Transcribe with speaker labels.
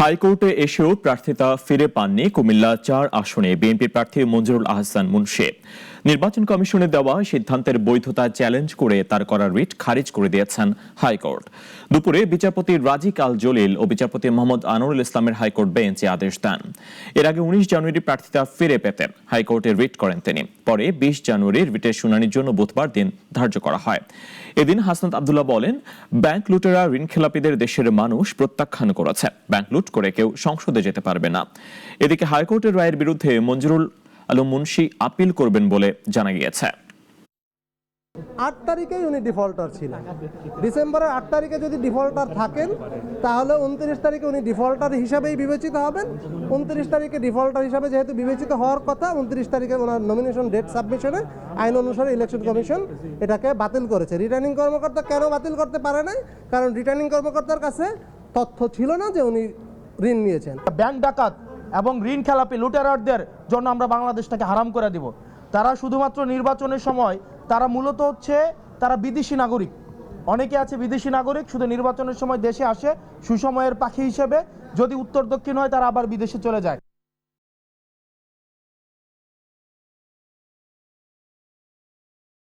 Speaker 1: হাইকোর্টে এসেও প্রার্থিতা ফিরে পাননি কুমিল্লা ৪ আসনে বিএনপি প্রার্থী মঞ্জুরুল আহসান মুন্সী। নির্বাচন কমিশনের দেওয়া সিদ্ধান্তের বৈধতা চ্যালেঞ্জ করে তার করা রিট খারিজ করে দিয়েছেন হাইকোর্ট। দুপুরে বিচারপতি রাজিক আল জলিল ও বিচারপতি মোহাম্মদ আনোয়ারুল ইসলামের হাইকোর্ট বেঞ্চ এ আদেশ দেন। এর আগে ১৯ জানুয়ারি প্রার্থিতা ফিরে পেতে হাইকোর্টে রিট করেন তিনি। পরে ২০ জানুয়ারি রিটের শুনানির জন্য বুধবার দিন ধার্য করা হয়। এদিন হাসনাত আব্দুল্লাহ বলেন, ব্যাংক লুটেরা ঋণ খেলাপিদের দেশের মানুষ প্রত্যাখ্যান করেছে। ব্যাংক লুট করে কেউ সংসদে যেতে পারবে না। এদিকে হাইকোর্টের রায়ের বিরুদ্ধে মঞ্জুরুল আলম মুন্সী আপিল করবেন বলে জানা গিয়েছে।
Speaker 2: ৮ তারিখেই উনি ডিফল্টার ছিলেন। ডিসেম্বরের ৮ তারিখে যদি ডিফল্টার থাকেন তাহলে ২৯ তারিখে উনি ডিফল্টার হিসাবেই বিবেচিত হবেন। ২৯ তারিখে ডিফল্টার হিসাবে যেহেতু বিবেচিত হওয়ার কথা, ২৯ তারিখে ওনার নমিনেশন ডেট সাবমিশনে আইন অনুসারে ইলেকশন কমিশন এটাকে বাতিল করেছে। রিটার্নিং কর্মকর্তা কেন বাতিল করতে পারে নাই? কারণ রিটার্নিং কর্মকর্তার কাছে তথ্য ছিল না যে উনি ঋণ নিয়েছেন।
Speaker 3: ব্যাংক ডাকাত এবং ঋণ খেলাপি লুটেরারদের জন্য আমরা বাংলাদেশটাকে হারাম করে দিব। তারা শুধুমাত্র নির্বাচনের সময় তারা মূলত তারা বিদেশি নাগরিক। অনেকে আছে বিদেশি নাগরিক, শুধু নির্বাচনের সময় দেশে আসে সুসময়ের পাখি হিসেবে, যদি উত্তর দক্ষিণ হয় তারা আবার বিদেশে চলে যায়।